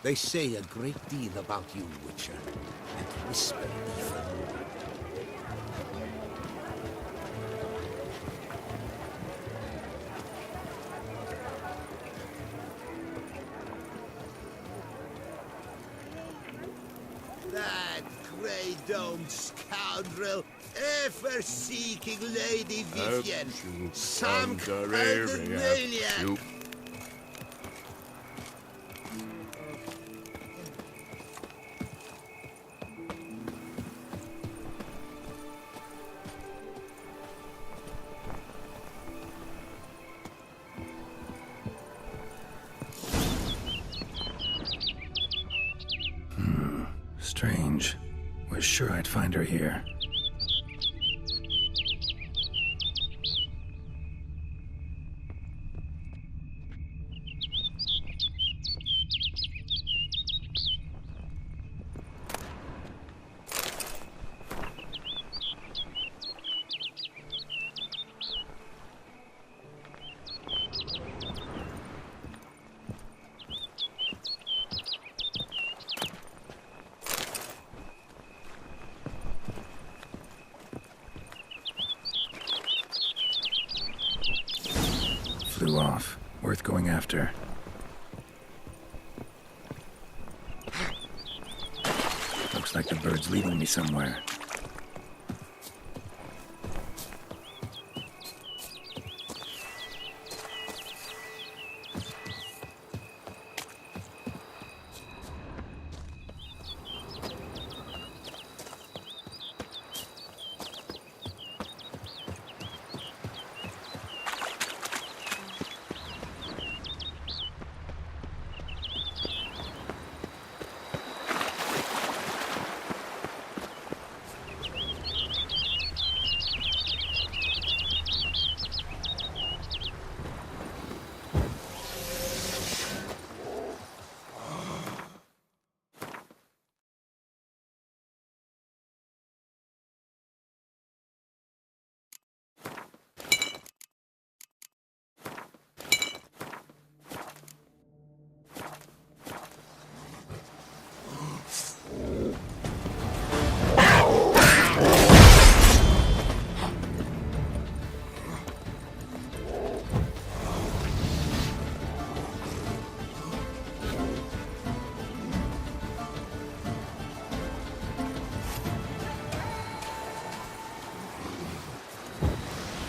They say a great deal about you, Witcher, and whisper even more. That grey-domed scoundrel, ever seeking Lady Vivienne. Some kind of maniac. Strange. Was sure I'd find her here. Flew off. Worth going after. Looks like the bird's leading me somewhere.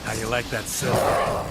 How you like that silver?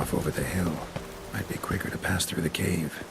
off over the hill. Might be quicker to pass through the cave.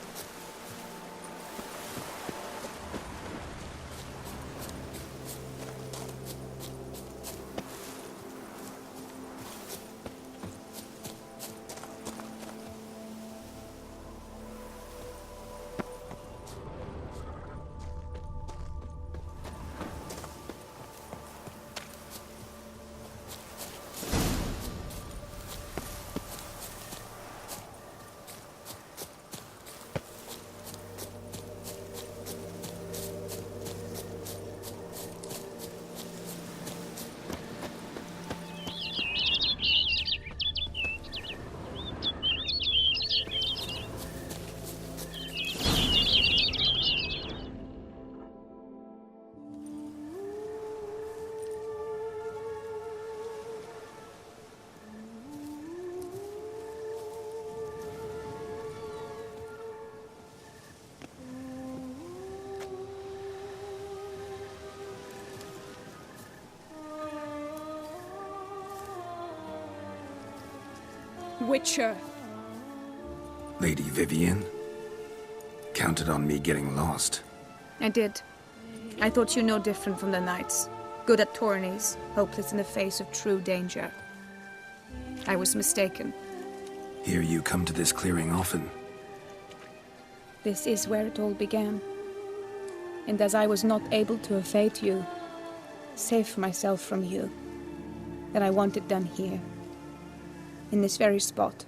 Witcher. Lady Vivienne? Counted on me getting lost. I did. I thought you no different from the knights. Good at tourneys, hopeless in the face of true danger. I was mistaken. Hear you come to this clearing often. This is where it all began. And as I was not able to evade you, save myself from you, then I want it done here. In this very spot,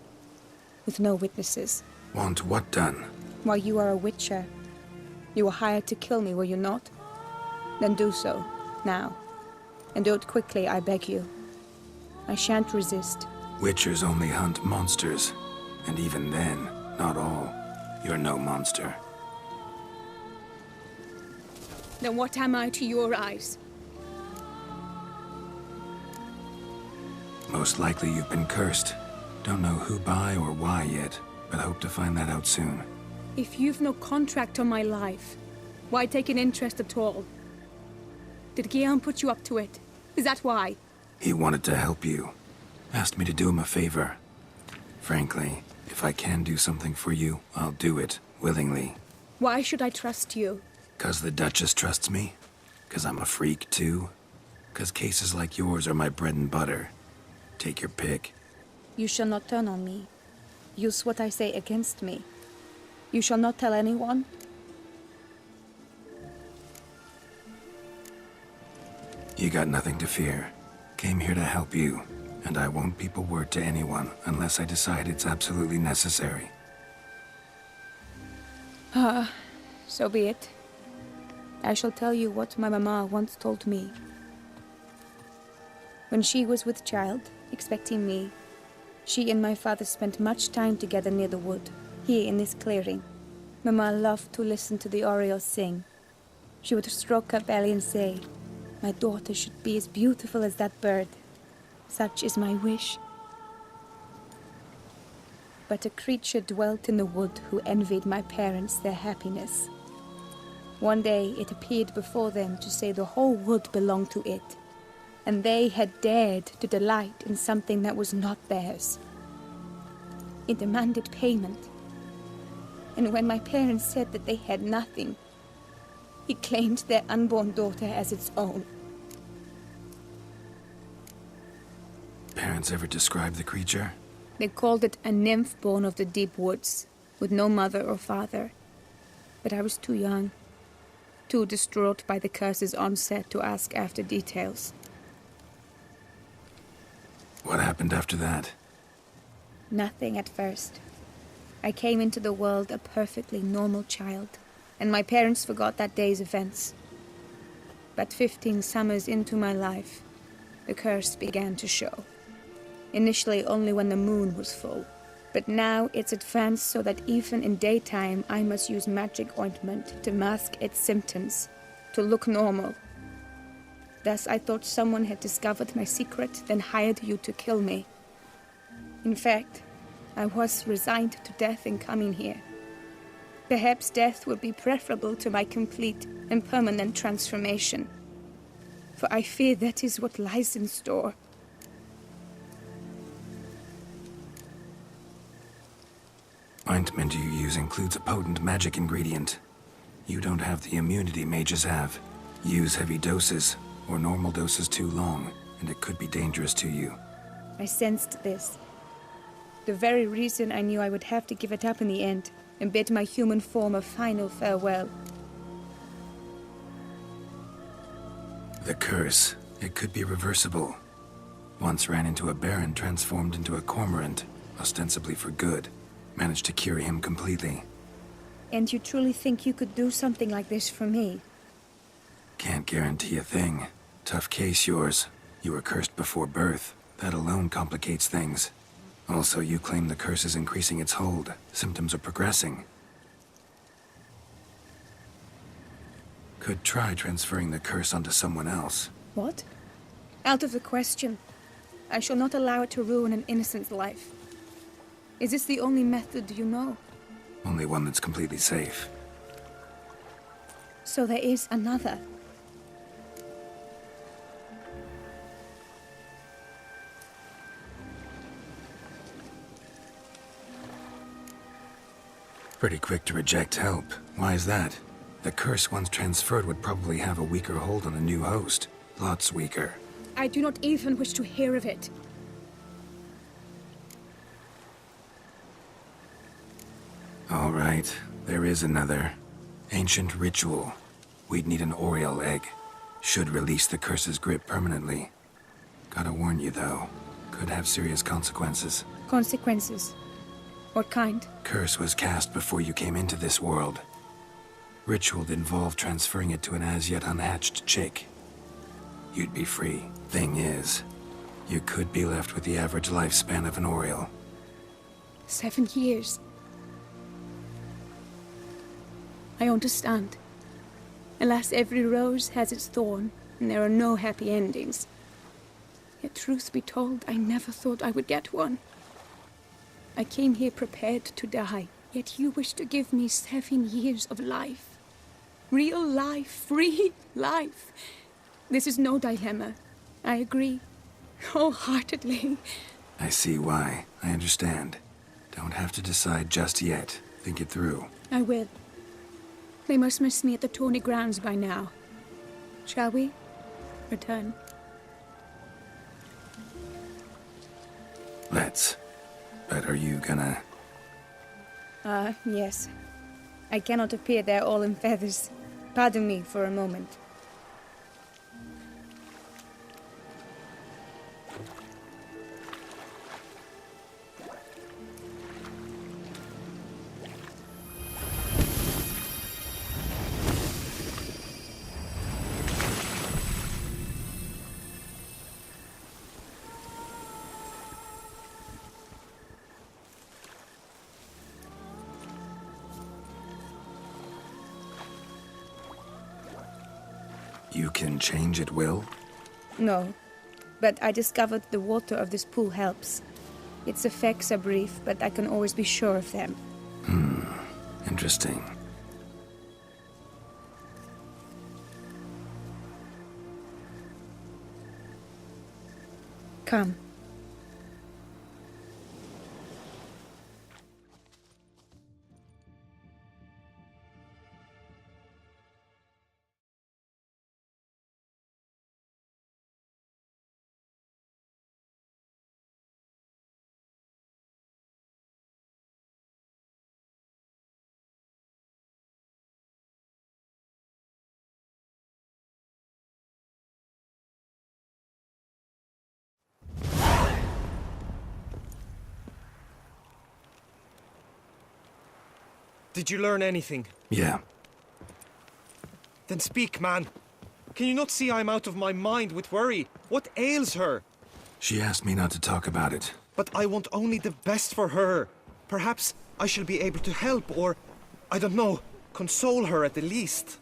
with no witnesses. Want what done? Why, you are a witcher. You were hired to kill me, were you not? Then do so, now. And do it quickly, I beg you. I shan't resist. Witchers only hunt monsters. And even then, not all. You're no monster. Then what am I to your eyes? Most likely you've been cursed. Don't know who by or why yet, but hope to find that out soon. If you've no contract on my life, why take an interest at all? Did Guillaume put you up to it? Is that why? He wanted to help you. Asked me to do him a favor. Frankly, if I can do something for you, I'll do it, willingly. Why should I trust you? 'Cause the Duchess trusts me? 'Cause I'm a freak, too? 'Cause cases like yours are my bread and butter? Take your pick. You shall not turn on me. Use what I say against me. You shall not tell anyone? You got nothing to fear. Came here to help you, and I won't peep a word to anyone unless I decide it's absolutely necessary. So be it. I shall tell you what my mama once told me. When she was with child, expecting me, she and my father spent much time together near the wood, here in this clearing. Mama loved to listen to the orioles sing. She would stroke her belly and say, "My daughter should be as beautiful as that bird. Such is my wish." But a creature dwelt in the wood who envied my parents their happiness. One day it appeared before them to say the whole wood belonged to it, and they had dared to delight in something that was not theirs. It demanded payment, and when my parents said that they had nothing, it claimed their unborn daughter as its own. Parents ever describe the creature? They called it a nymph born of the deep woods, with no mother or father. But I was too young, too distraught by the curse's onset to ask after details. What happened after that? Nothing at first. I came into the world a perfectly normal child, and my parents forgot that day's events. But 15 summers into my life, the curse began to show. Initially only when the moon was full, but now it's advanced so that even in daytime I must use magic ointment to mask its symptoms, to look normal. Thus I thought someone had discovered my secret, then hired you to kill me. In fact, I was resigned to death in coming here. Perhaps death would be preferable to my complete and permanent transformation, for I fear that is what lies in store. ointment you use includes a potent magic ingredient. You don't have the immunity mages have. Use heavy doses, or normal doses too long, and it could be dangerous to you. I sensed this. The very reason I knew I would have to give it up in the end, and bid my human form a final farewell. The curse, it could be reversible. Once ran into a baron transformed into a cormorant, ostensibly for good. Managed to cure him completely. And you truly think you could do something like this for me? Can't guarantee a thing. Tough case, yours. You were cursed before birth. That alone complicates things. Also, you claim the curse is increasing its hold. Symptoms are progressing. Could try transferring the curse onto someone else. What? Out of the question. I shall not allow it to ruin an innocent's life. Is this the only method you know? Only one that's completely safe. So there is another. Pretty quick to reject help. Why is that? The curse once transferred would probably have a weaker hold on a new host. Lots weaker. I do not even wish to hear of it. All right, there is another. Ancient ritual. We'd need an Oriel egg. Should release the curse's grip permanently. Gotta warn you though, could have serious consequences. Consequences? What kind? Curse was cast before you came into this world. Ritual involved transferring it to an as-yet unhatched chick. You'd be free. Thing is, you could be left with the average lifespan of an Oriel. 7 years. I understand. Alas, every rose has its thorn, and there are no happy endings. Yet truth be told, I never thought I would get one. I came here prepared to die, yet you wish to give me 7 years of life. Real life, free life. This is no dilemma. I agree. Wholeheartedly. I see why. I understand. Don't have to decide just yet. Think it through. I will. They must miss me at the tourney grounds by now. Shall we? Return. Let's. But are you gonna... Yes. I cannot appear there all in feathers. Pardon me for a moment. You can change at will? No, but I discovered the water of this pool helps. Its effects are brief, but I can always be sure of them. Interesting. Come. Did you learn anything? Yeah. Then speak, man. Can you not see I'm out of my mind with worry? What ails her? She asked me not to talk about it. But I want only the best for her. Perhaps I shall be able to help or, I don't know, console her at the least.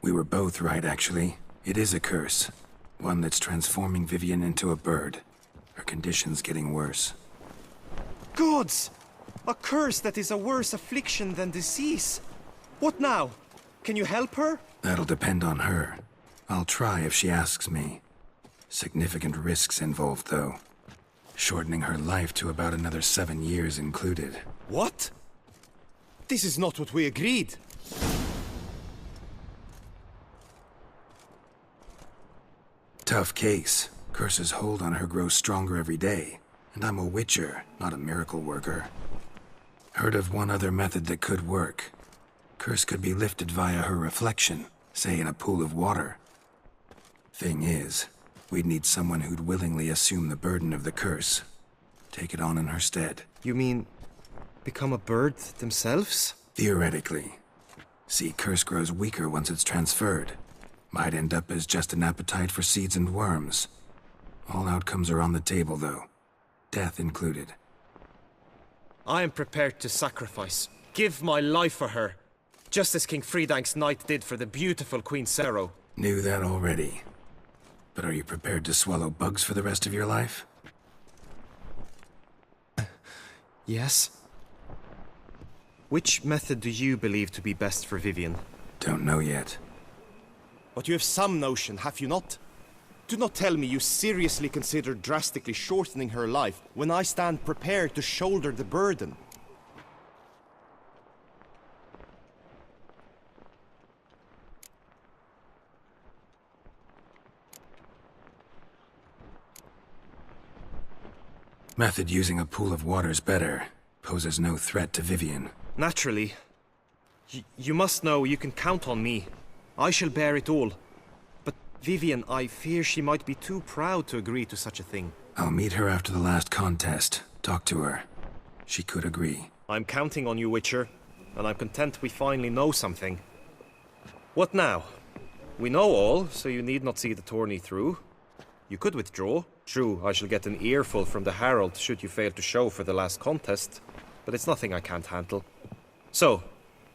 We were both right, actually. It is a curse. One that's transforming Vivian into a bird. Her condition's getting worse. Gods! A curse that is a worse affliction than disease. What now? Can you help her? That'll depend on her. I'll try if she asks me. Significant risks involved, though. Shortening her life to about another 7 years included. What? This is not what we agreed. Tough case. Curse's hold on her grows stronger every day. And I'm a witcher, not a miracle worker. Heard of one other method that could work. Curse could be lifted via her reflection, say in a pool of water. Thing is, we'd need someone who'd willingly assume the burden of the curse. Take it on in her stead. You mean become a bird themselves? Theoretically. See, curse grows weaker once it's transferred. Might end up as just an appetite for seeds and worms. All outcomes are on the table, though. Death included. I am prepared to sacrifice. Give my life for her. Just as King Fridank's knight did for the beautiful Queen Sero. Knew that already. But are you prepared to swallow bugs for the rest of your life? Yes. Which method do you believe to be best for Vivienne? Don't know yet. But you have some notion, have you not? Do not tell me you seriously consider drastically shortening her life when I stand prepared to shoulder the burden. Method using a pool of water's better. Poses no threat to Vivienne. Naturally. You must know you can count on me. I shall bear it all. But Vivienne, I fear she might be too proud to agree to such a thing. I'll meet her after the last contest. Talk to her. She could agree. I'm counting on you, Witcher. And I'm content we finally know something. What now? We know all, so you need not see the tourney through. You could withdraw. True, I shall get an earful from the Herald should you fail to show for the last contest. But it's nothing I can't handle. So,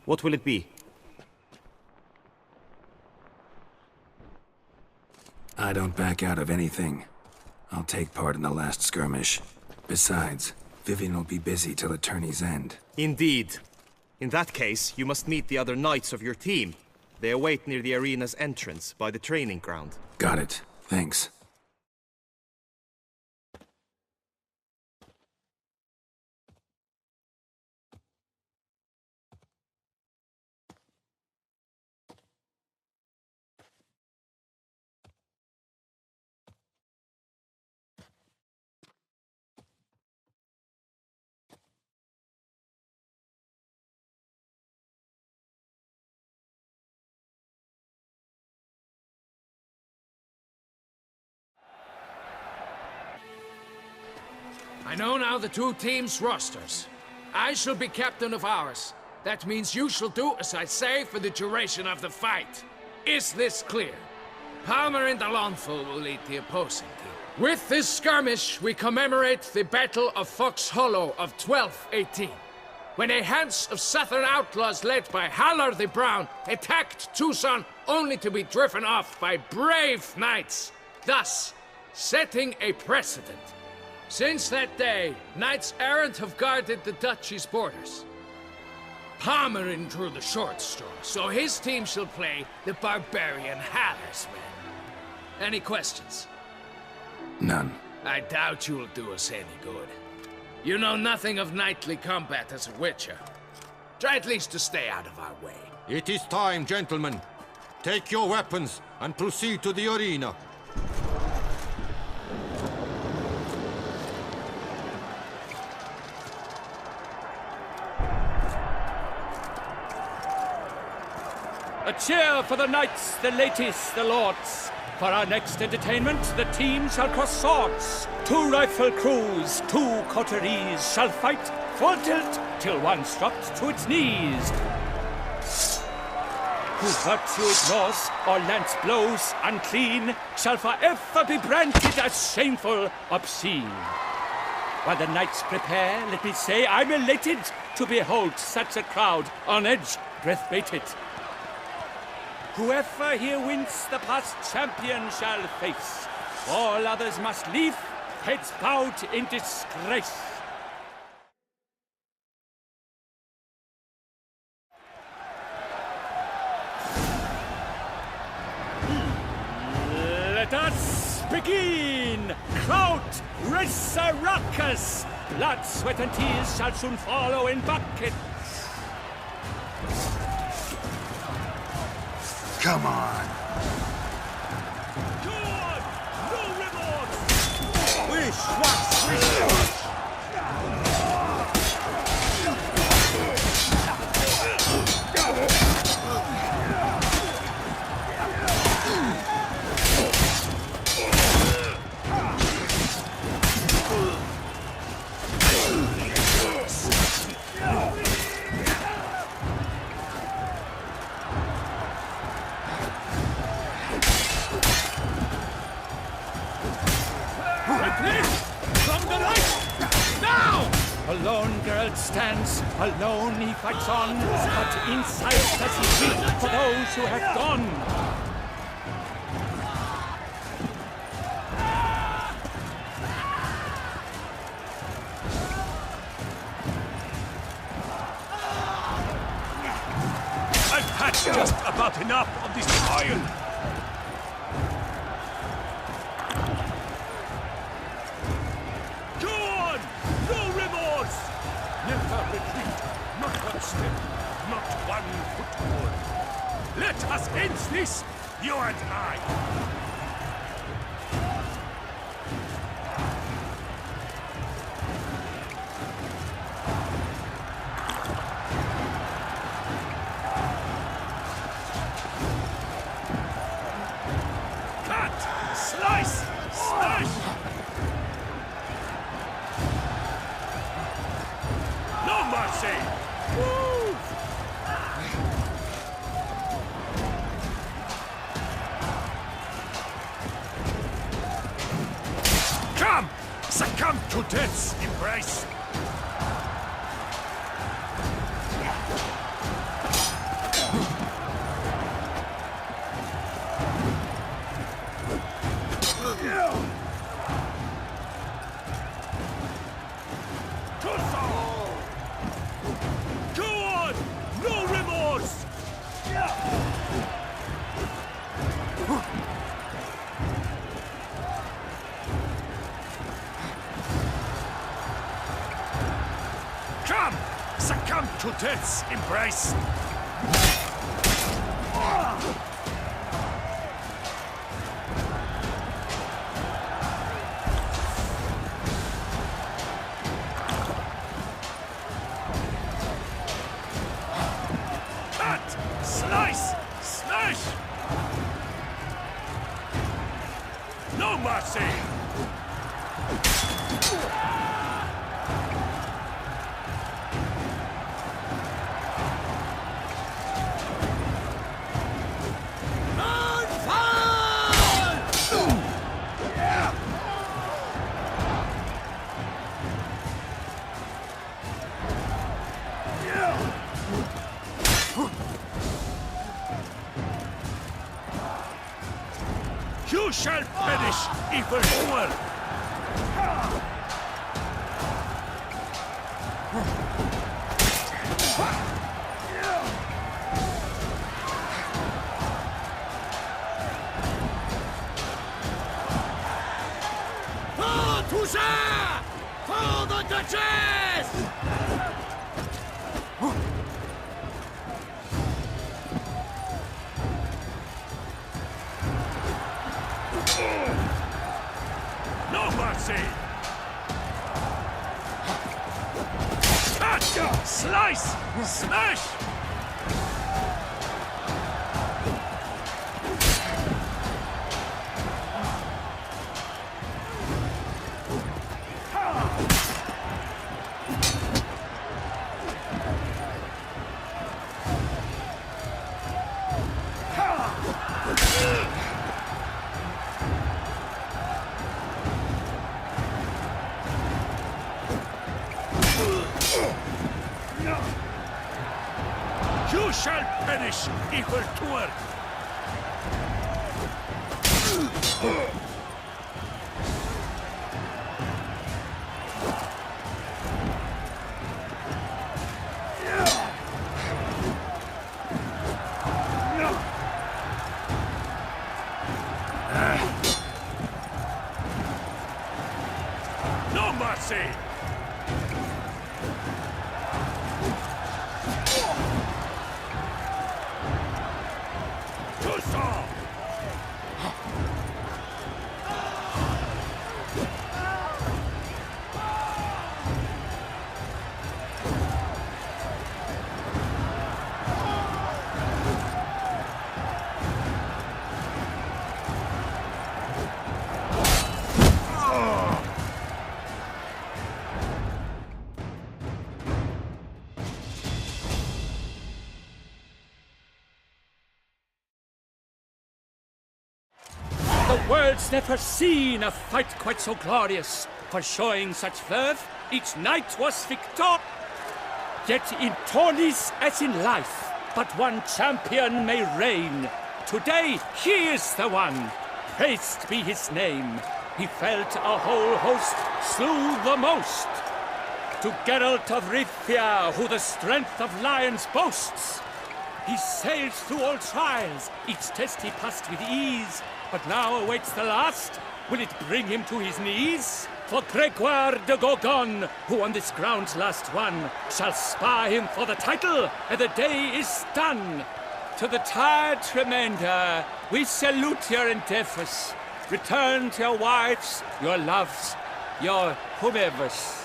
what will it be? I don't back out of anything. I'll take part in the last skirmish. Besides, Vivienne will be busy till the tourney's end. Indeed. In that case, you must meet the other knights of your team. They await near the arena's entrance, by the training ground. Got it. Thanks. I know now the two teams' rosters. I shall be captain of ours. That means you shall do as I say for the duration of the fight. Is this clear? Palmer and Alonful will lead the opposing team. With this skirmish, we commemorate the Battle of Fox Hollow of 1218, when a Hans of Southern outlaws led by Halar the Brown attacked Tucson only to be driven off by brave knights, thus setting a precedent. Since that day, knights errant have guarded the duchy's borders. Palmerin drew the short straw, so his team shall play the barbarian Haller's men. Any questions? None. I doubt you'll do us any good. You know nothing of knightly combat as a witcher. Try at least to stay out of our way. It is time, gentlemen. Take your weapons and proceed to the arena. A cheer for the knights, the ladies, the lords. For our next entertainment, the team shall cross swords. 2 rifle crews, 2 coteries shall fight full tilt till one's dropped to its knees. Who virtue ignores or lance blows unclean shall forever be branded as shameful, obscene. While the knights prepare, let me say I'm elated to behold such a crowd on edge, breath-baited. Whoever here wins the past champion shall face. All others must leave, heads bowed in disgrace. Let us begin! Kraut Resurrecus! Blood, sweat, and tears shall soon follow in buckets. Come on. Good! No remorse! Wish, wax, wish. From the right! Now! Alone Geralt stands, alone he fights on, but inside does he weep for those who have gone. I've had just about enough of this iron. Go on! No remorse! Never retreat, not one step, not one foot forward. Let us end this, you and I. Cut! Slice! Smash! No mercy! Move! Come! Succumb to death's embrace! Go on! No remorse! Come! Succumb to death's embrace! Cut! Slice! Smash! No mercy! On fire! You shall perish, evil doer! For Toussaint! For the Duchess! No mercy! Cut! Slice! Smash! You shall perish, evil doer! World's never seen a fight quite so glorious. For showing such verve, each knight was victor. Yet in tourneys as in life, but one champion may reign. Today, he is the one. Praised be his name. He felt a whole host, slew the most. To Geralt of Rivia, who the strength of lions boasts. He sailed through all trials, each test he passed with ease. But now awaits the last. Will it bring him to his knees? For Gregoire de Gorgon, who on this ground last won, shall spar him for the title, and the day is done. To the tired remainder, we salute your endeavors. Return to your wives, your loves, your whomevers.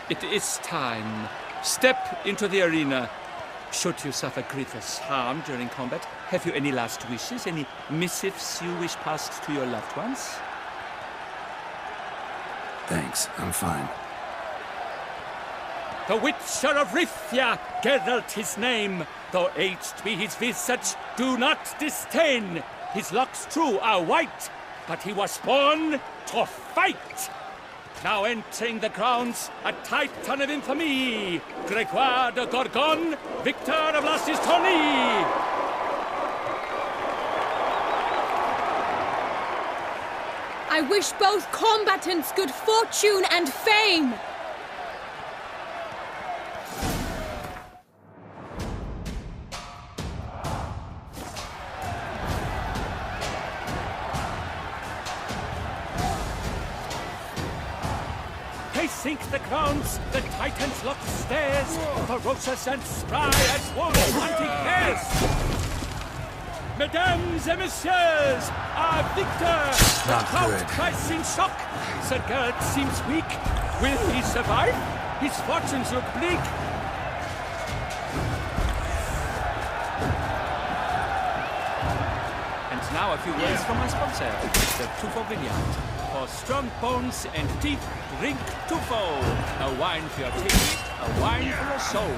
It is time. Step into the arena. Should you suffer grievous harm during combat, have you any last wishes? Any missives you wish passed to your loved ones? Thanks, I'm fine. The Witcher of Rivia, Geralt his name. Though aged be his visage, do not disdain. His locks true are white, but he was born to fight. Now entering the grounds, a titan of infamy, Gregoire de Gorgon, victor of last his tourney. I wish both combatants good fortune and fame. They sink the grounds, the Titans lock stairs, ferocious and spry as wolves hunting hares. Mesdames et messieurs, our victor! The Not crowd good. cries in shock. Sir Geralt seems weak. Will he survive? His fortunes look bleak. And now a few words from my sponsor, the Tufo Vineyard. For strong bones and teeth, drink Tufo. A wine for your taste, a wine for your soul.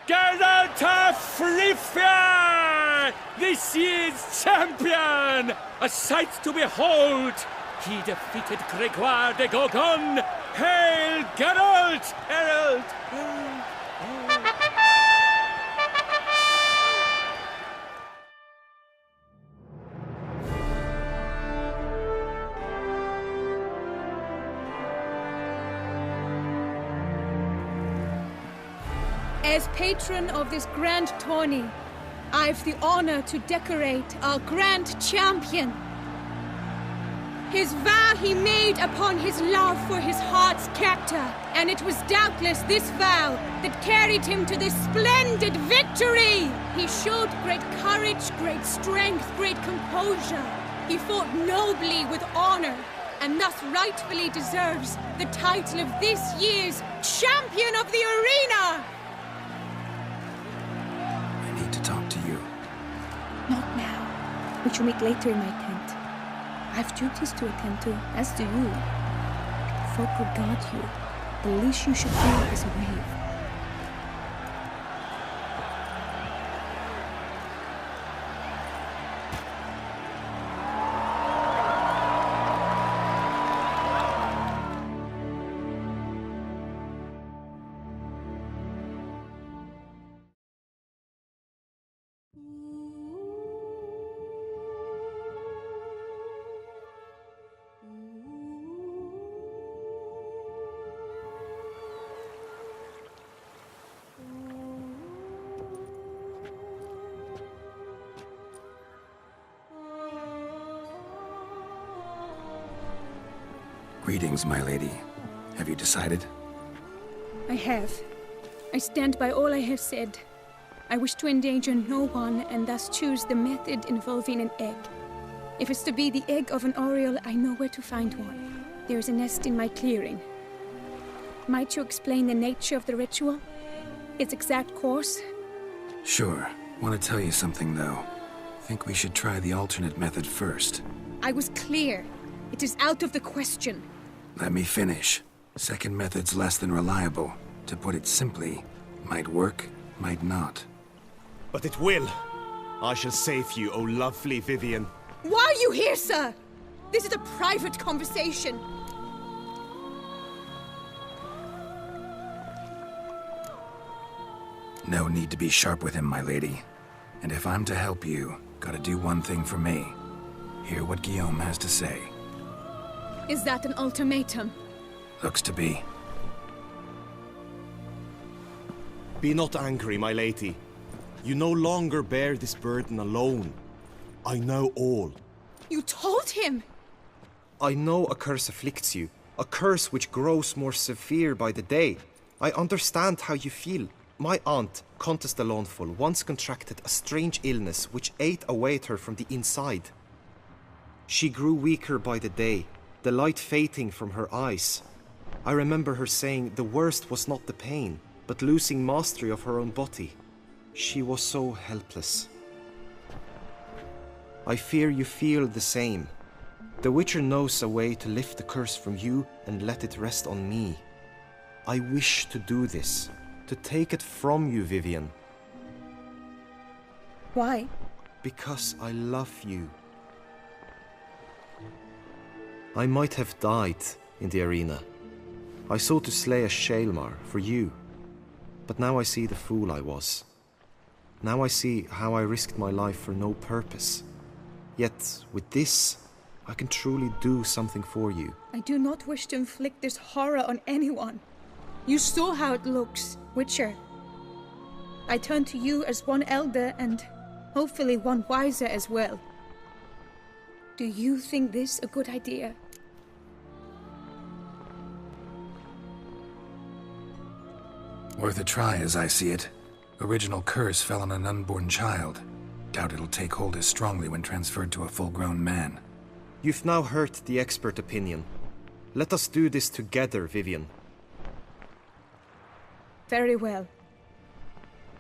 Geralt of Rivia! This year's champion! A sight to behold! He defeated Gregoire de Gorgon! Hail Geralt! Herald! As patron of this grand tourney, I've the honor to decorate our grand champion. His vow he made upon his love for his heart's captor, and it was doubtless this vow that carried him to this splendid victory! He showed great courage, great strength, great composure. He fought nobly with honor, and thus rightfully deserves the title of this year's Champion of the Arena! I need to talk to you. Not now. We shall meet later in my tent. I've duties to attend to, as do you. Folk regard you. The least you should do is wave. Greetings, my lady. Have you decided? I have. I stand by all I have said. I wish to endanger no one, and thus choose the method involving an egg. If it's to be the egg of an oriole, I know where to find one. There is a nest in my clearing. Might you explain the nature of the ritual? Its exact course? Sure. Want to tell you something, though. Think we should try the alternate method first. I was clear. It is out of the question. Let me finish. Second method's less than reliable. To put it simply, might work, might not. But it will. I shall save you, O lovely Vivian. Why are you here, sir? This is a private conversation. No need to be sharp with him, my lady. And if I'm to help you, gotta do one thing for me. Hear what Guillaume has to say. Is that an ultimatum? Looks to be. Be not angry, my lady. You no longer bear this burden alone. I know all. You told him! I know a curse afflicts you. A curse which grows more severe by the day. I understand how you feel. My aunt, Countess de Launfal, once contracted a strange illness which ate away at her from the inside. She grew weaker by the day, the light fading from her eyes. I remember her saying the worst was not the pain, but losing mastery of her own body. She was so helpless. I fear you feel the same. The Witcher knows a way to lift the curse from you and let it rest on me. I wish to do this, to take it from you, Vivian. Why? Because I love you. I might have died in the arena. I sought to slay a Shaelmar for you. But now I see the fool I was. Now I see how I risked my life for no purpose. Yet, with this, I can truly do something for you. I do not wish to inflict this horror on anyone. You saw how it looks, Witcher. I turn to you as one elder and hopefully one wiser as well. Do you think this a good idea? Worth a try, as I see it. Original curse fell on an unborn child. Doubt it'll take hold as strongly when transferred to a full-grown man. You've now heard the expert opinion. Let us do this together, Vivian. Very well.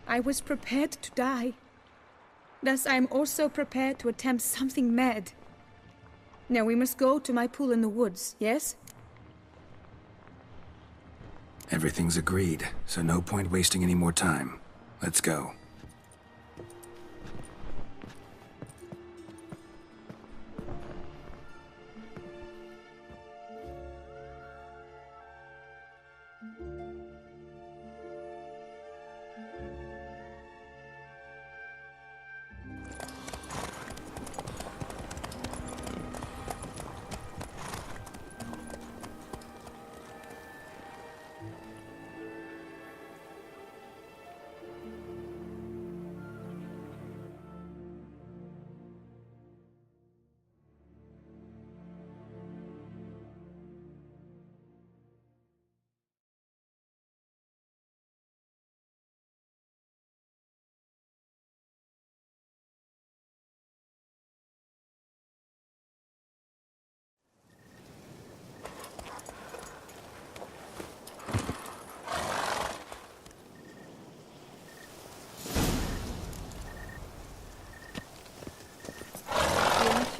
I was prepared to die. Thus I am also prepared to attempt something mad. Now we must go to my pool in the woods, yes? Everything's agreed, so no point wasting any more time. Let's go.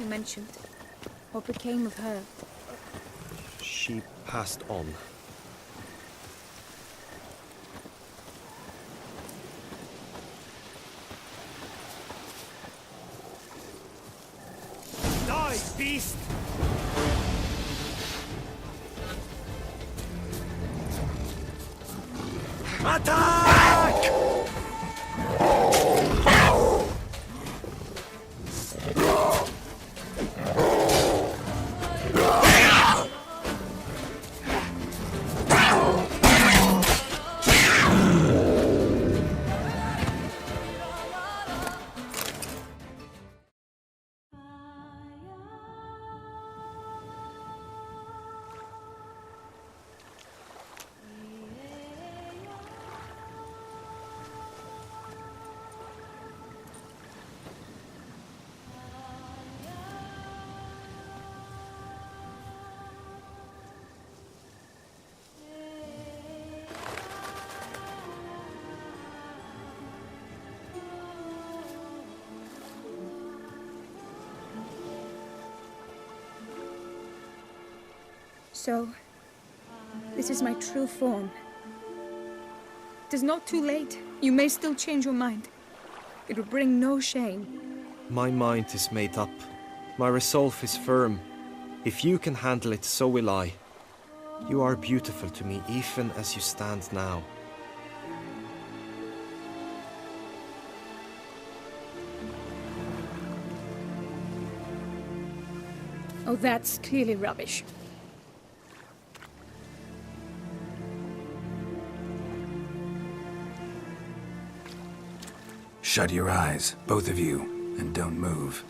mentioned. What became of her? She passed on. Die, beast! Attack! So, this is my true form. It is not too late. You may still change your mind. It will bring no shame. My mind is made up. My resolve is firm. If you can handle it, so will I. You are beautiful to me, even as you stand now. Oh, that's clearly rubbish. Shut your eyes, both of you, and don't move.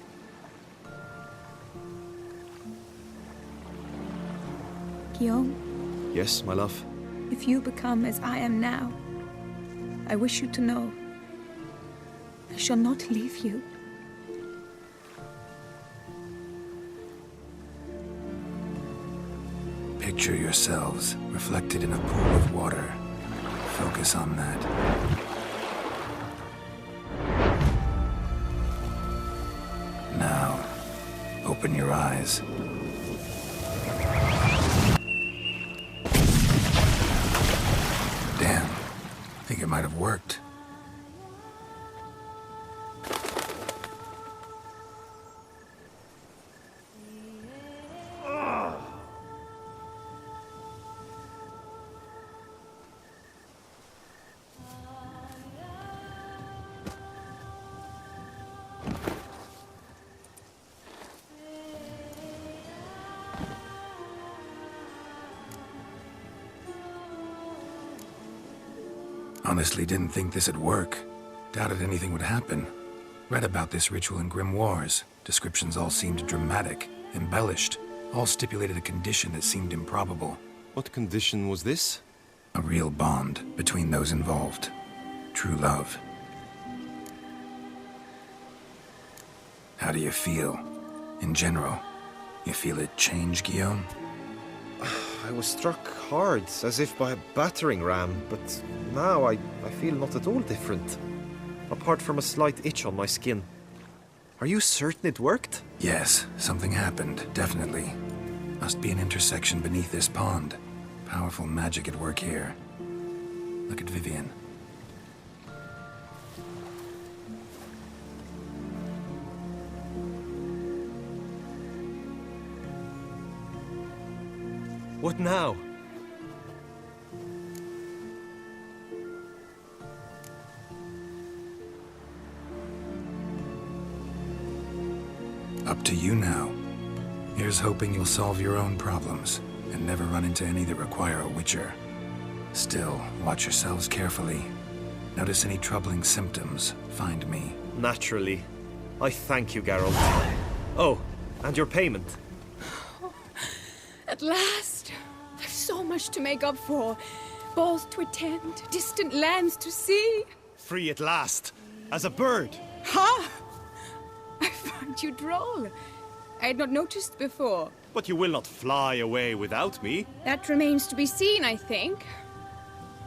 Guillaume, Yes, my love? if you become as I am now, I wish you to know I shall not leave you. Picture yourselves reflected in a pool of water. Focus on that. Now, open your eyes. Damn, think it might have worked. Honestly, didn't think this'd work. Doubted anything would happen. Read about this ritual in grimoires. Descriptions all seemed dramatic, embellished. All stipulated a condition that seemed improbable. What condition was this? A real bond between those involved. True love. How do you feel? In general, you feel it change, Guillaume? I was struck hard, as if by a battering ram, but now I feel not at all different. Apart from a slight itch on my skin. Are you certain it worked? Yes, something happened, definitely. Must be an intersection beneath this pond. Powerful magic at work here. Look at Vivian. What now? Up to you now. Here's hoping you'll solve your own problems, and never run into any that require a Witcher. Still, watch yourselves carefully. Notice any troubling symptoms, find me. Naturally. I thank you, Geralt. Oh, and your payment. At last! I've so much to make up for. Balls to attend, distant lands to see. Free at last, as a bird. Ha! I found you droll. I had not noticed before. But you will not fly away without me. That remains to be seen, I think.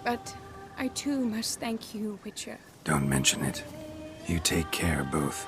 But I too must thank you, Witcher. Don't mention it. You take care, both.